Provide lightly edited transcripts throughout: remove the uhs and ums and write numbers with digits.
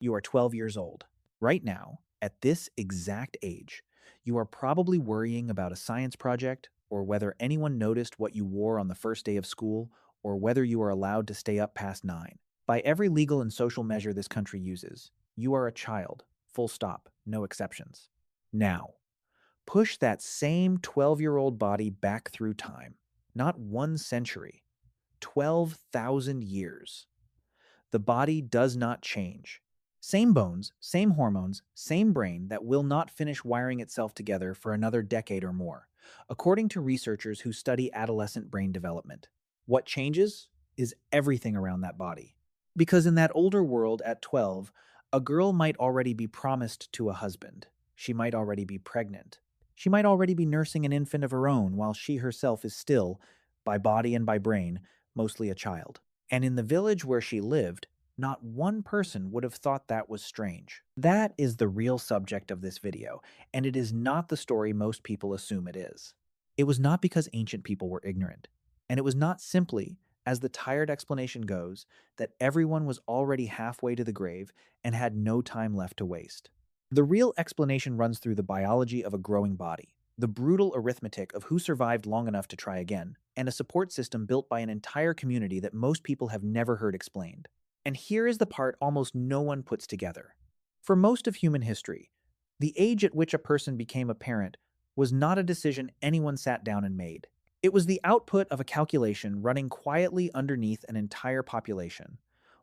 You are 12 years old. Right now, at this exact age, you are probably worrying about a science project, or whether anyone noticed what you wore on the first day of school, or whether you are allowed to stay up past 9. By every legal and social measure this country uses, you are a child. Full stop. No exceptions. Now, push that same 12-year-old body back through time. Not 1 century, 12,000 years. The body does not change. Same bones, same hormones, same brain that will not finish wiring itself together for another decade or more, according to researchers who study adolescent brain development. What changes is everything around that body. Because in that older world at 12, a girl might already be promised to a husband. She might already be pregnant. She might already be nursing an infant of her own while she herself is still, by body and by brain, mostly a child. And in the village where she lived, not one person would have thought that was strange. That is the real subject of this video, and it is not the story most people assume it is. It was not because ancient people were ignorant, and it was not simply, as the tired explanation goes, that everyone was already halfway to the grave and had no time left to waste. The real explanation runs through the biology of a growing body, the brutal arithmetic of who survived long enough to try again, and a support system built by an entire community that most people have never heard explained. And here is the part almost no one puts together. For most of human history, the age at which a person became a parent was not a decision anyone sat down and made. It was the output of a calculation running quietly underneath an entire population,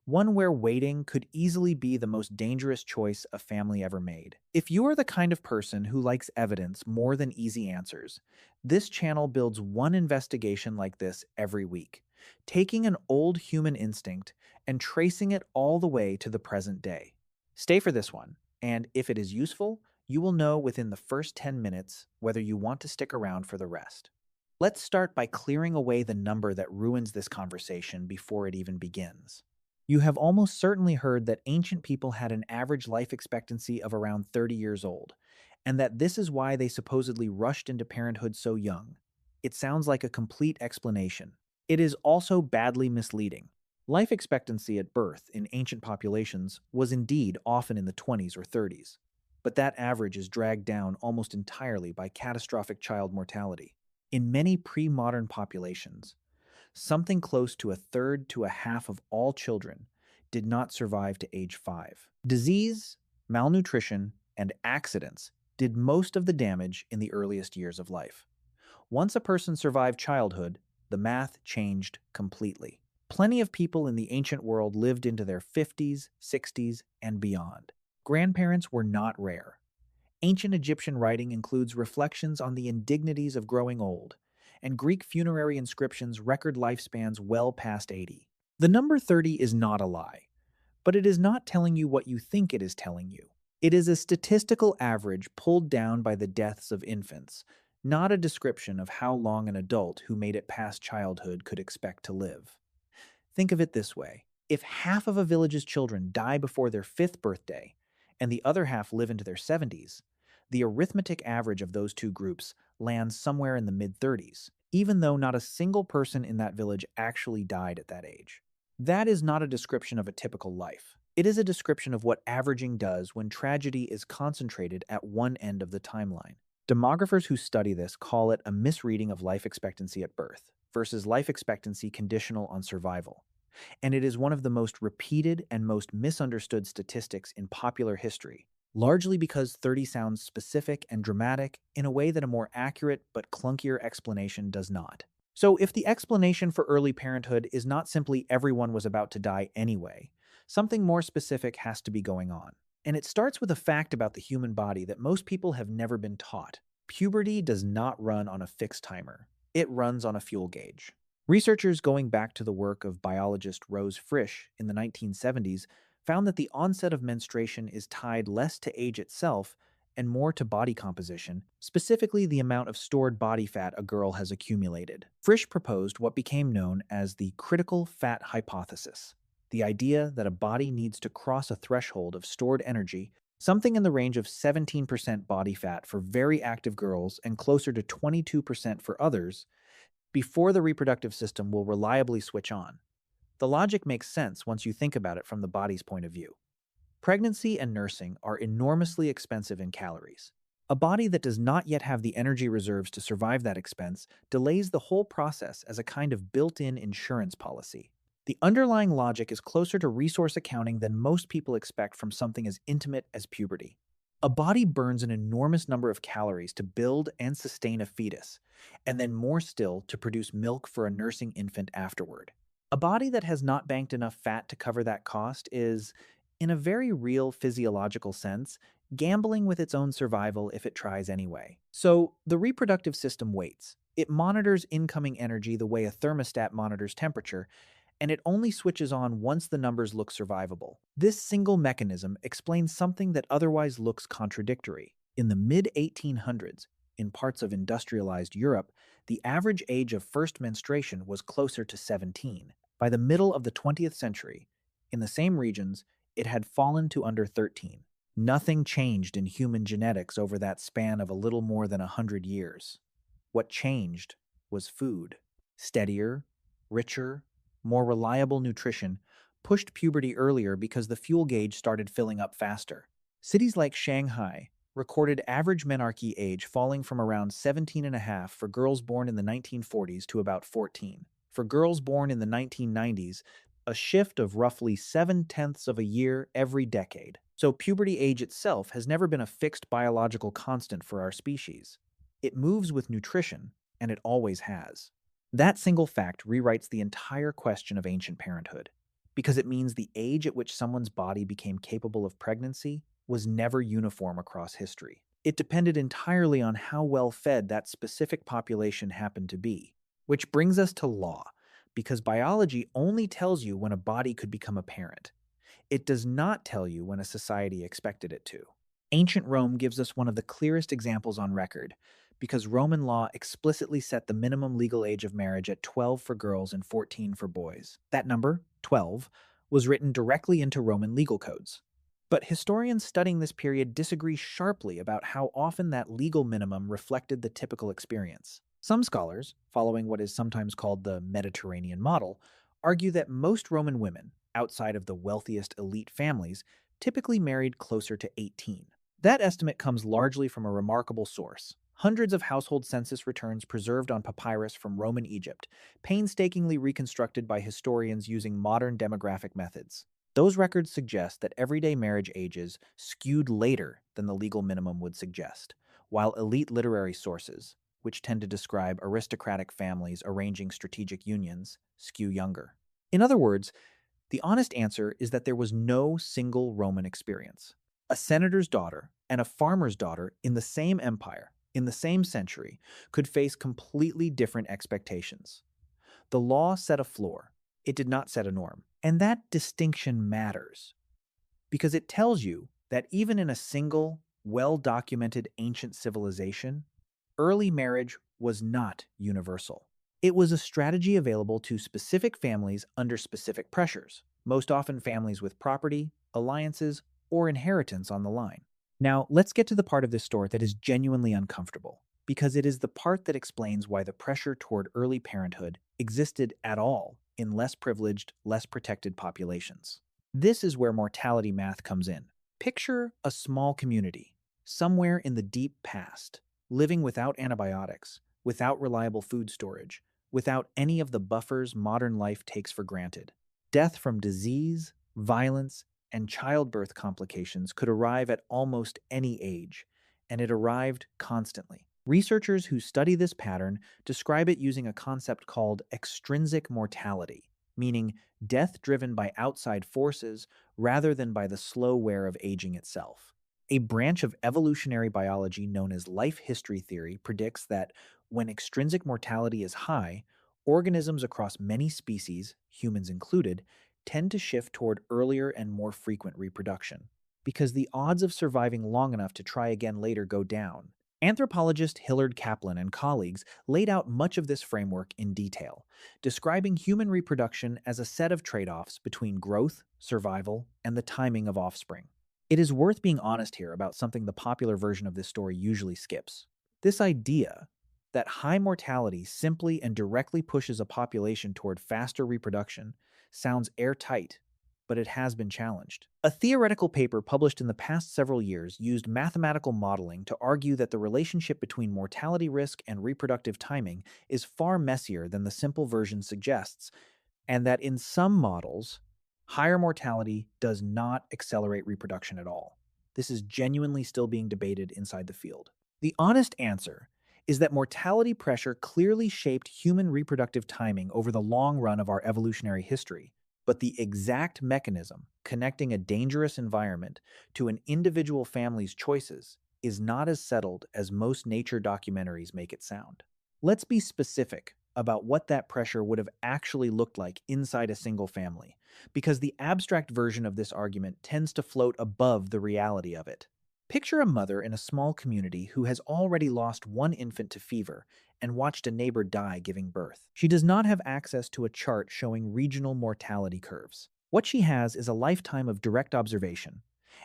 one where waiting could easily be the most dangerous choice a family ever made. If you are the kind of person who likes evidence more than easy answers, this channel builds one investigation like this every week, taking an old human instinct and tracing it all the way to the present day. Stay for this one, and if it is useful, you will know within the first 10 minutes whether you want to stick around for the rest. Let's start by clearing away the number that ruins this conversation before it even begins. You have almost certainly heard that ancient people had an average life expectancy of around 30 years old, and that this is why they supposedly rushed into parenthood so young. It sounds like a complete explanation. It is also badly misleading. Life expectancy at birth in ancient populations was indeed often in the 20s or 30s, but that average is dragged down almost entirely by catastrophic child mortality. In many pre-modern populations, something close to a third to a half of all children did not survive to age 5. Disease, malnutrition, and accidents did most of the damage in the earliest years of life. Once a person survived childhood, the math changed completely. Plenty of people in the ancient world lived into their 50s, 60s, and beyond. Grandparents were not rare. Ancient Egyptian writing includes reflections on the indignities of growing old, and Greek funerary inscriptions record lifespans well past 80. The number 30 is not a lie, but it is not telling you what you think it is telling you. It is a statistical average pulled down by the deaths of infants, not a description of how long an adult who made it past childhood could expect to live. Think of it this way. If half of a village's children die before their 5th birthday, and the other half live into their 70s, the arithmetic average of those two groups lands somewhere in the mid-30s, even though not a single person in that village actually died at that age. That is not a description of a typical life. It is a description of what averaging does when tragedy is concentrated at one end of the timeline. Demographers who study this call it a misreading of life expectancy at birth versus life expectancy conditional on survival. And it is one of the most repeated and most misunderstood statistics in popular history, largely because 30 sounds specific and dramatic in a way that a more accurate but clunkier explanation does not. So if the explanation for early parenthood is not simply everyone was about to die anyway, something more specific has to be going on. And it starts with a fact about the human body that most people have never been taught. Puberty does not run on a fixed timer. It runs on a fuel gauge. Researchers going back to the work of biologist Rose Frisch in the 1970s found that the onset of menstruation is tied less to age itself and more to body composition, specifically the amount of stored body fat a girl has accumulated. Frisch proposed what became known as the critical fat hypothesis, the idea that a body needs to cross a threshold of stored energy, something in the range of 17% body fat for very active girls and closer to 22% for others, before the reproductive system will reliably switch on. The logic makes sense once you think about it from the body's point of view. Pregnancy and nursing are enormously expensive in calories. A body that does not yet have the energy reserves to survive that expense delays the whole process as a kind of built in insurance policy. The underlying logic is closer to resource accounting than most people expect from something as intimate as puberty. A body burns an enormous number of calories to build and sustain a fetus, and then more still to produce milk for a nursing infant afterward. A body that has not banked enough fat to cover that cost is, in a very real physiological sense, gambling with its own survival if it tries anyway. So, the reproductive system waits. It monitors incoming energy the way a thermostat monitors temperature, and it only switches on once the numbers look survivable. This single mechanism explains something that otherwise looks contradictory. In the mid 1800s, in parts of industrialized Europe, the average age of first menstruation was closer to 17. By the middle of the 20th century, in the same regions, it had fallen to under 13. Nothing changed in human genetics over that span of a little more than 100 years. What changed was food. Steadier, richer, more reliable nutrition pushed puberty earlier because the fuel gauge started filling up faster. Cities like Shanghai recorded average menarche age falling from around 17 and a half for girls born in the 1940s to about 14. For girls born in the 1990s, a shift of roughly 7/10 of a year every decade. So puberty age itself has never been a fixed biological constant for our species. It moves with nutrition, and it always has. That single fact rewrites the entire question of ancient parenthood, because it means the age at which someone's body became capable of pregnancy was never uniform across history. It depended entirely on how well fed that specific population happened to be. Which brings us to law, because biology only tells you when a body could become a parent. It does not tell you when a society expected it to. Ancient Rome gives us one of the clearest examples on record, because Roman law explicitly set the minimum legal age of marriage at 12 for girls and 14 for boys. That number, 12, was written directly into Roman legal codes. But historians studying this period disagree sharply about how often that legal minimum reflected the typical experience. Some scholars, following what is sometimes called the Mediterranean model, argue that most Roman women, outside of the wealthiest elite families, typically married closer to 18. That estimate comes largely from a remarkable source: hundreds of household census returns preserved on papyrus from Roman Egypt, painstakingly reconstructed by historians using modern demographic methods. Those records suggest that everyday marriage ages skewed later than the legal minimum would suggest, while elite literary sources, which tend to describe aristocratic families arranging strategic unions, skew younger. In other words, the honest answer is that there was no single Roman experience. A senator's daughter and a farmer's daughter in the same empire, in the same century, could face completely different expectations. The law set a floor, it did not set a norm. And that distinction matters because it tells you that even in a single, well documented ancient civilization, early marriage was not universal. It was a strategy available to specific families under specific pressures, most often families with property, alliances, or inheritance on the line. Now, let's get to the part of this story that is genuinely uncomfortable, because it is the part that explains why the pressure toward early parenthood existed at all in less privileged, less protected populations. This is where mortality math comes in. Picture a small community, somewhere in the deep past, living without antibiotics, without reliable food storage, without any of the buffers modern life takes for granted. Death from disease, violence, and childbirth complications could arrive at almost any age, and it arrived constantly. Researchers who study this pattern describe it using a concept called extrinsic mortality, meaning death driven by outside forces rather than by the slow wear of aging itself. A branch of evolutionary biology known as life history theory predicts that when extrinsic mortality is high, organisms across many species, humans included, tend to shift toward earlier and more frequent reproduction, because the odds of surviving long enough to try again later go down. Anthropologist Hillard Kaplan and colleagues laid out much of this framework in detail, describing human reproduction as a set of trade-offs between growth, survival, and the timing of offspring. It is worth being honest here about something the popular version of this story usually skips. This idea that high mortality simply and directly pushes a population toward faster reproduction sounds airtight but it has been challenged. A theoretical paper published in the past several years used mathematical modeling to argue that the relationship between mortality risk and reproductive timing is far messier than the simple version suggests, and that in some models, higher mortality does not accelerate reproduction at all. This is genuinely still being debated inside the field. The honest answer is that mortality pressure clearly shaped human reproductive timing over the long run of our evolutionary history, but the exact mechanism connecting a dangerous environment to an individual family's choices is not as settled as most nature documentaries make it sound. Let's be specific about what that pressure would have actually looked like inside a single family, because the abstract version of this argument tends to float above the reality of it. Picture a mother in a small community who has already lost one infant to fever and watched a neighbor die giving birth. She does not have access to a chart showing regional mortality curves. What she has is a lifetime of direct observation,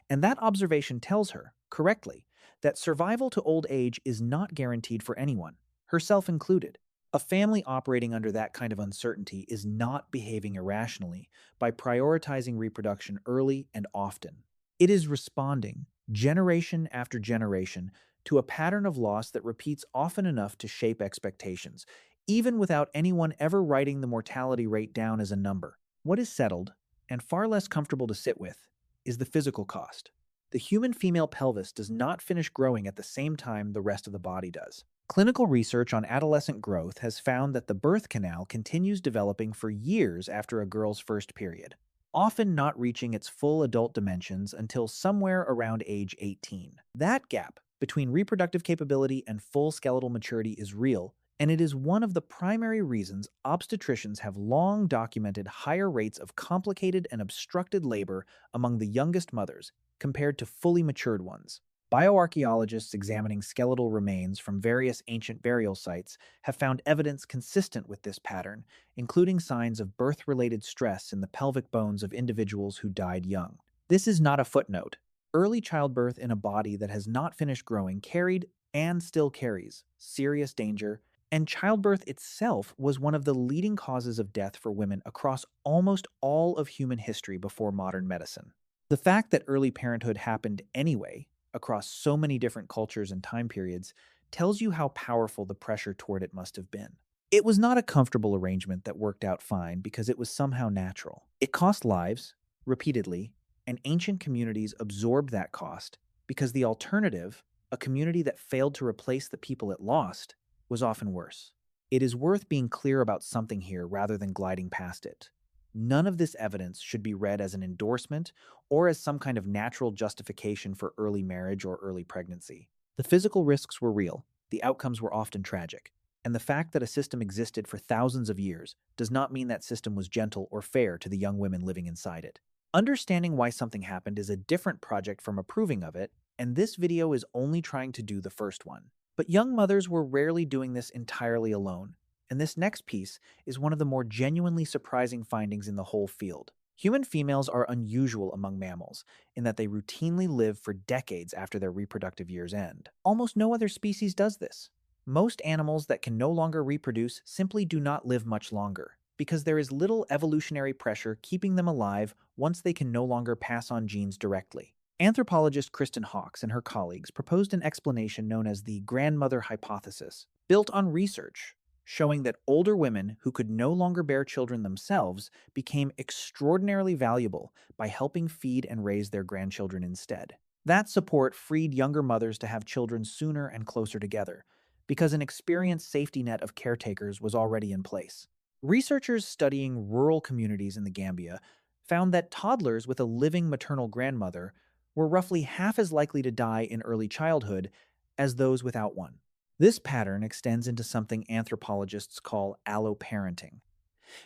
and that observation tells her, correctly, that survival to old age is not guaranteed for anyone, herself included. A family operating under that kind of uncertainty is not behaving irrationally by prioritizing reproduction early and often. It is responding, generation after generation, to a pattern of loss that repeats often enough to shape expectations, even without anyone ever writing the mortality rate down as a number. What is settled, and far less comfortable to sit with, is the physical cost. The human female pelvis does not finish growing at the same time the rest of the body does. Clinical research on adolescent growth has found that the birth canal continues developing for years after a girl's first period, often not reaching its full adult dimensions until somewhere around age 18. That gap between reproductive capability and full skeletal maturity is real, and it is one of the primary reasons obstetricians have long documented higher rates of complicated and obstructed labor among the youngest mothers compared to fully matured ones. Bioarchaeologists examining skeletal remains from various ancient burial sites have found evidence consistent with this pattern, including signs of birth-related stress in the pelvic bones of individuals who died young. This is not a footnote. Early childbirth in a body that has not finished growing carried, and still carries, serious danger, and childbirth itself was one of the leading causes of death for women across almost all of human history before modern medicine. The fact that early parenthood happened anyway, across so many different cultures and time periods, tells you how powerful the pressure toward it must have been. It was not a comfortable arrangement that worked out fine because it was somehow natural. It cost lives, repeatedly, and ancient communities absorbed that cost because the alternative, a community that failed to replace the people it lost, was often worse. It is worth being clear about something here rather than gliding past it. None of this evidence should be read as an endorsement or as some kind of natural justification for early marriage or early pregnancy. The physical risks were real, the outcomes were often tragic, and the fact that a system existed for thousands of years does not mean that system was gentle or fair to the young women living inside it. Understanding why something happened is a different project from approving of it, and this video is only trying to do the first one. But young mothers were rarely doing this entirely alone. And this next piece is one of the more genuinely surprising findings in the whole field. Human females are unusual among mammals in that they routinely live for decades after their reproductive years end. Almost no other species does this. Most animals that can no longer reproduce simply do not live much longer, because there is little evolutionary pressure keeping them alive once they can no longer pass on genes directly. Anthropologist Kristen Hawkes and her colleagues proposed an explanation known as the grandmother hypothesis, built on research showing that older women who could no longer bear children themselves became extraordinarily valuable by helping feed and raise their grandchildren instead. That support freed younger mothers to have children sooner and closer together, because an experienced safety net of caretakers was already in place. Researchers studying rural communities in the Gambia found that toddlers with a living maternal grandmother were roughly half as likely to die in early childhood as those without one. This pattern extends into something anthropologists call alloparenting,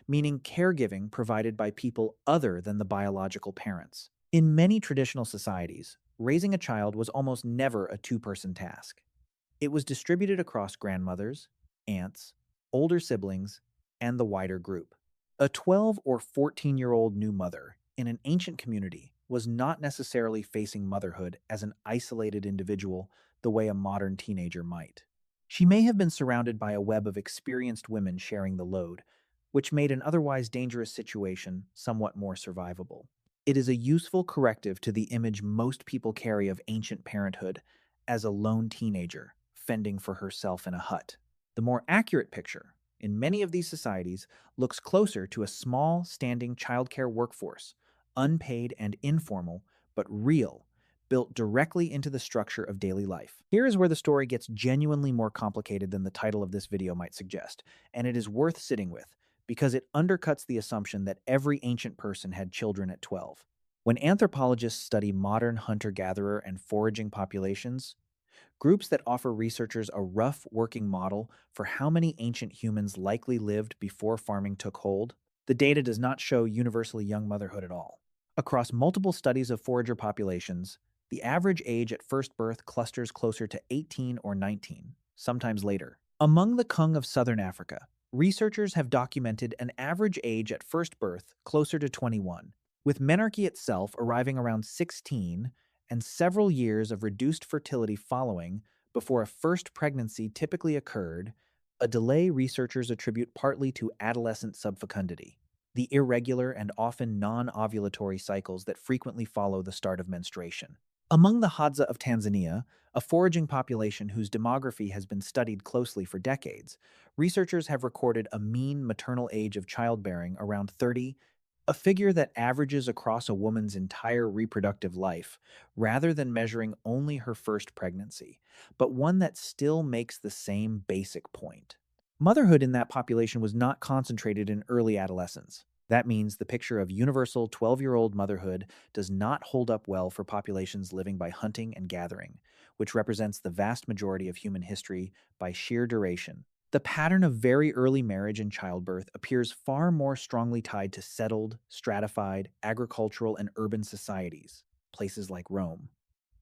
meaning caregiving provided by people other than the biological parents. In many traditional societies, raising a child was almost never a two-person task. It was distributed across grandmothers, aunts, older siblings, and the wider group. A 12 or 14-year-old new mother in an ancient community was not necessarily facing motherhood as an isolated individual the way a modern teenager might. She may have been surrounded by a web of experienced women sharing the load, which made an otherwise dangerous situation somewhat more survivable. It is a useful corrective to the image most people carry of ancient parenthood as a lone teenager fending for herself in a hut. The more accurate picture, in many of these societies, looks closer to a small, standing childcare workforce, unpaid and informal, but real, built directly into the structure of daily life. Here is where the story gets genuinely more complicated than the title of this video might suggest, and it is worth sitting with because it undercuts the assumption that every ancient person had children at 12. When anthropologists study modern hunter-gatherer and foraging populations, groups that offer researchers a rough working model for how many ancient humans likely lived before farming took hold, the data does not show universally young motherhood at all. Across multiple studies of forager populations, the average age at first birth clusters closer to 18 or 19, sometimes later. Among the Kung of southern Africa, researchers have documented an average age at first birth closer to 21, with menarche itself arriving around 16 and several years of reduced fertility following before a first pregnancy typically occurred, a delay researchers attribute partly to adolescent subfecundity, the irregular and often non-ovulatory cycles that frequently follow the start of menstruation. Among the Hadza of Tanzania, a foraging population whose demography has been studied closely for decades, researchers have recorded a mean maternal age of childbearing around 30, a figure that averages across a woman's entire reproductive life, rather than measuring only her first pregnancy, but one that still makes the same basic point. Motherhood in that population was not concentrated in early adolescence. That means the picture of universal 12-year-old motherhood does not hold up well for populations living by hunting and gathering, which represents the vast majority of human history by sheer duration. The pattern of very early marriage and childbirth appears far more strongly tied to settled, stratified, agricultural, and urban societies, places like Rome,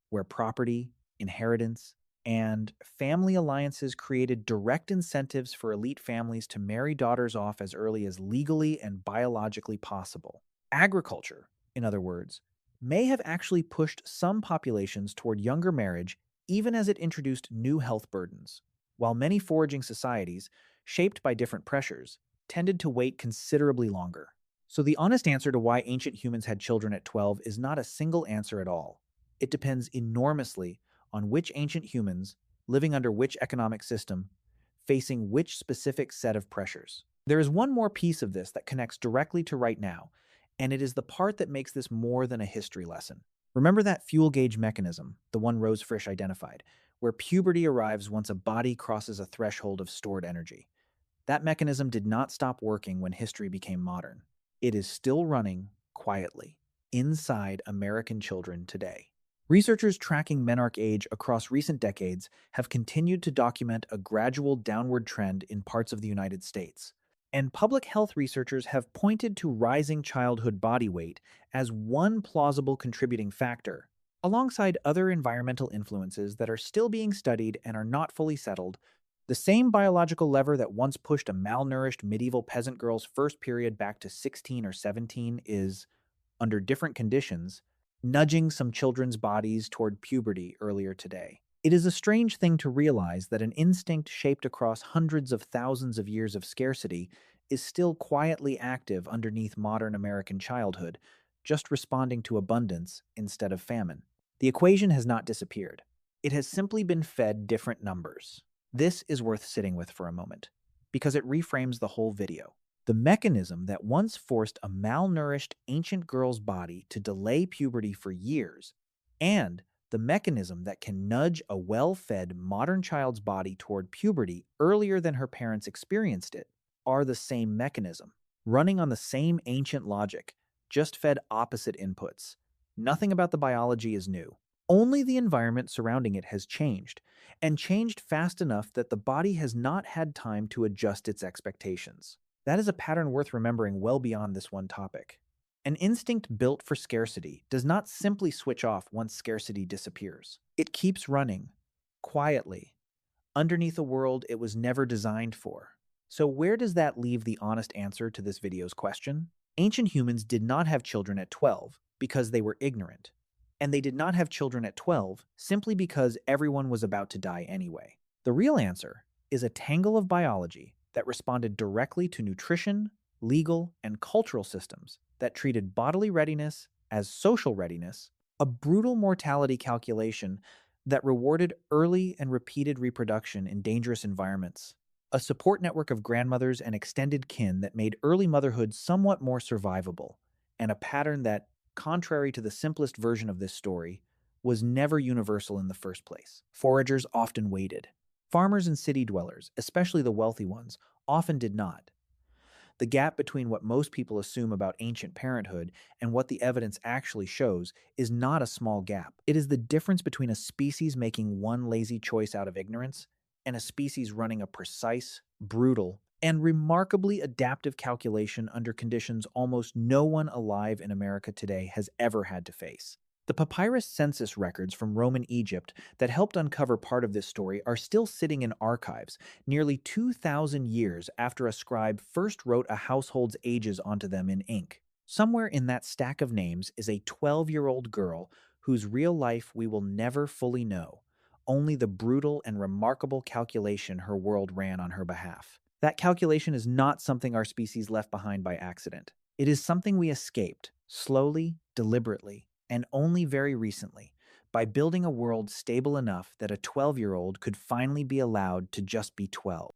where property, inheritance, and family alliances created direct incentives for elite families to marry daughters off as early as legally and biologically possible. Agriculture, in other words, may have actually pushed some populations toward younger marriage even as it introduced new health burdens, while many foraging societies, shaped by different pressures, tended to wait considerably longer. So the honest answer to why ancient humans had children at 12 is not a single answer at all. It depends enormously on which ancient humans, living under which economic system, facing which specific set of pressures. There is one more piece of this that connects directly to right now, and it is the part that makes this more than a history lesson. Remember that fuel gauge mechanism, the one Rose Frisch identified, where puberty arrives once a body crosses a threshold of stored energy. That mechanism did not stop working when history became modern. It is still running quietly inside American children today. Researchers tracking menarche age across recent decades have continued to document a gradual downward trend in parts of the United States. And public health researchers have pointed to rising childhood body weight as one plausible contributing factor, alongside other environmental influences that are still being studied and are not fully settled. The same biological lever that once pushed a malnourished medieval peasant girl's first period back to 16 or 17 is, under different conditions, nudging some children's bodies toward puberty earlier today. It is a strange thing to realize that an instinct shaped across hundreds of thousands of years of scarcity is still quietly active underneath modern American childhood, just responding to abundance instead of famine. The equation has not disappeared. It has simply been fed different numbers. This is worth sitting with for a moment, because it reframes the whole video. The mechanism that once forced a malnourished ancient girl's body to delay puberty for years, and the mechanism that can nudge a well-fed modern child's body toward puberty earlier than her parents experienced it, are the same mechanism, running on the same ancient logic, just fed opposite inputs. Nothing about the biology is new. Only the environment surrounding it has changed, and changed fast enough that the body has not had time to adjust its expectations. That is a pattern worth remembering well beyond this one topic. An instinct built for scarcity does not simply switch off once scarcity disappears. It keeps running, quietly, underneath a world it was never designed for. So where does that leave the honest answer to this video's question? Ancient humans did not have children at 12 because they were ignorant. And they did not have children at 12 simply because everyone was about to die anyway. The real answer is a tangle of biology that responded directly to nutrition, legal, and cultural systems that treated bodily readiness as social readiness, a brutal mortality calculation that rewarded early and repeated reproduction in dangerous environments, a support network of grandmothers and extended kin that made early motherhood somewhat more survivable, and a pattern that, contrary to the simplest version of this story, was never universal in the first place. Foragers often waited. Farmers and city dwellers, especially the wealthy ones, often did not. The gap between what most people assume about ancient parenthood and what the evidence actually shows is not a small gap. It is the difference between a species making one lazy choice out of ignorance and a species running a precise, brutal, and remarkably adaptive calculation under conditions almost no one alive in America today has ever had to face. The papyrus census records from Roman Egypt that helped uncover part of this story are still sitting in archives, nearly 2,000 years after a scribe first wrote a household's ages onto them in ink. Somewhere in that stack of names is a 12-year-old girl whose real life we will never fully know, only the brutal and remarkable calculation her world ran on her behalf. That calculation is not something our species left behind by accident. It is something we escaped, slowly, deliberately, and only very recently, by building a world stable enough that a 12-year-old could finally be allowed to just be 12.